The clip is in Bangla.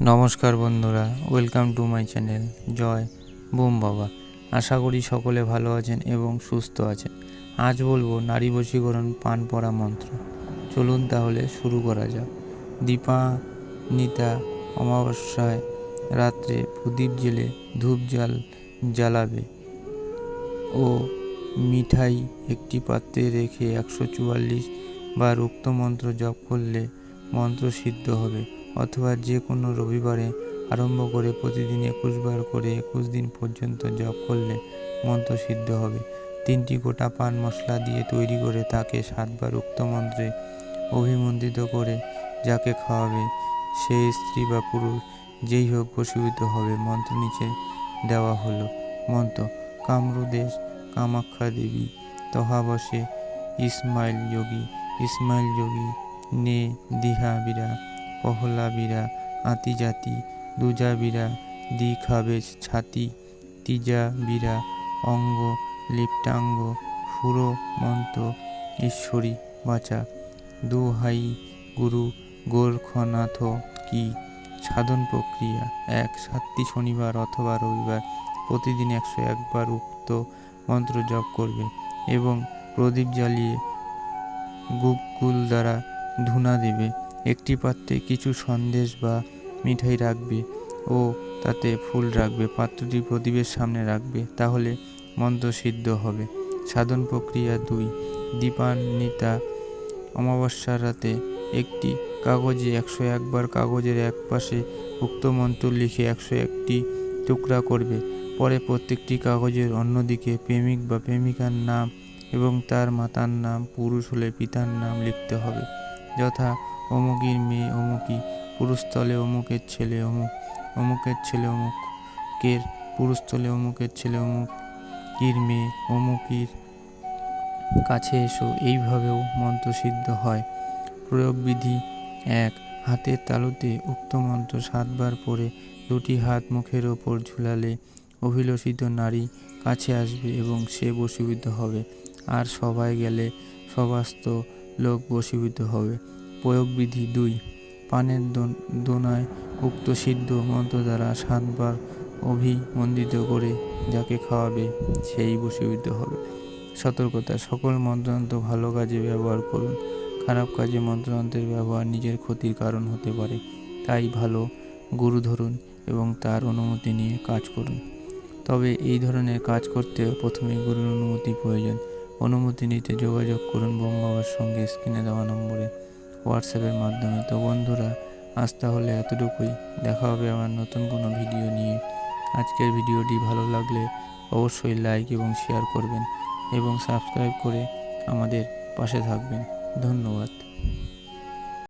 নমস্কার বন্ধুরা, welcome to my channel Joy Boom Baba. আশা করি সকলে ভালো আছেন এবং সুস্থ আছেন। আজ বলবো নারী বশীকরণ পান পড়া মন্ত্র। চলুন তাহলে শুরু করা যাক। দীপান্বিতা অমাবস্যায় রাত্রে প্রদীপ জেলে ধূপ জ্বালাবে ও মিঠাই একটি পাত্রে রেখে 144 বার উক্ত মন্ত্র জপ করলে মন্ত্র সিদ্ধ হবে। অথবা যে কোনো রবিবারে আরম্ভ করে প্রতিদিন 21 বার করে 21 দিন পর্যন্ত জপ করলে মন্ত্র সিদ্ধ হবে। 3টি গোটা পান মশলা দিয়ে তৈরি করে তাকে 7 বার উক্ত মন্ত্রে অভিমন্ত্রিত করে যাকে খাওয়াবে সে স্ত্রী বা পুরুষ যেই হোক বশীভূত হবে। মন্ত্র নিচে দেওয়া হলো। মন্ত্র: কামরূদেশ কামাখ্যা দেবী তহা বসে ইসমাইল যোগী নে দিহা বীরা পহলা বীরা আতি জাতি দুজা বীরা দি খাবেজ ছাতি তিজা বীরা অঙ্গ লিপ্টাঙ্গ ফুরো মন্ত্র ঈশ্বরী বাচা দোহাই গুরু গোরখনাথ কি। সাধন প্রক্রিয়া: 7টি শনিবার অথবা রবিবার প্রতিদিন 101 বার উক্ত মন্ত্র জপ করবে এবং প্রদীপ জ্বালিয়ে গুগ্গুল দ্বারা ধূনা দেবে। একটি পাত্রে কিছু সন্দেশ বা মিঠাই রাখবে ও তাতে ফুল রাখবে। পাত্রটি প্রদীপের সামনে রাখবে, তাহলে মন্ত্র সিদ্ধ হবে। সাধন প্রক্রিয়া 2: দীপান্বিতা অমাবস্যার রাতে একটি কাগজে 101 বার কাগজের এক পাশে উক্ত মন্ত্র লিখে 101টি টুকরা করবে। পরে প্রত্যেকটি কাগজের অন্যদিকে প্রেমিক বা প্রেমিকার নাম এবং তার মাতার নাম, পুরুষ হলে পিতার নাম লিখতে হবে। যথা: অমুকের মেয়ে অমুকী, পুরুষস্থলে অমুকের ছেলে অমুক, অমুকের ছেলে অমুকের পুরুষস্থলে অমুকের ছেলে অমুকির মেয়ে অমুকির কাছে এসো। এইভাবেও মন্ত্র সিদ্ধ হয়। প্রয়োগবিধি: 1. হাতের তালুতে উক্ত মন্ত্র 7 বার পড়ে 2টি হাত মুখের ওপর ঝুলালে অভিলষিত নারী কাছে আসবে এবং সে বশীভূত হবে, আর সভায় গেলে সভাস্থ লোক বশীভূত হবে। প্রয়োগবিধি: 2. পানের দোনায় উক্ত সিদ্ধ মন্ত্র দ্বারা 7 বার অভিমন্ত্রিত করে যাকে খাওয়াবে সেই বশীভূত হবে। সতর্কতা: সকল মন্ত্রতন্ত্র ভালো কাজে ব্যবহার করুন। খারাপ কাজে মন্ত্রতন্ত্রের ব্যবহার নিজের ক্ষতির কারণ হতে পারে। তাই ভালো গুরু ধরুন এবং তার অনুমতি নিয়ে কাজ করুন। তবে এই ধরনের কাজ করতে প্রথমে গুরুর অনুমতি প্রয়োজন। অনুমতি নিতে যোগাযোগ করুন বোম বাবার সঙ্গে স্ক্রিনে দেওয়া নম্বরে হোয়াটসঅ্যাপের মাধ্যমে। তো বন্ধুরা, আজ তাহলে এতটুকুই। দেখা হবে আবার নতুন কোনো ভিডিও নিয়ে। আজকের ভিডিওটি ভালো লাগলে অবশ্যই লাইক এবং শেয়ার করবেন এবং সাবস্ক্রাইব করে আমাদের পাশে থাকবেন। ধন্যবাদ।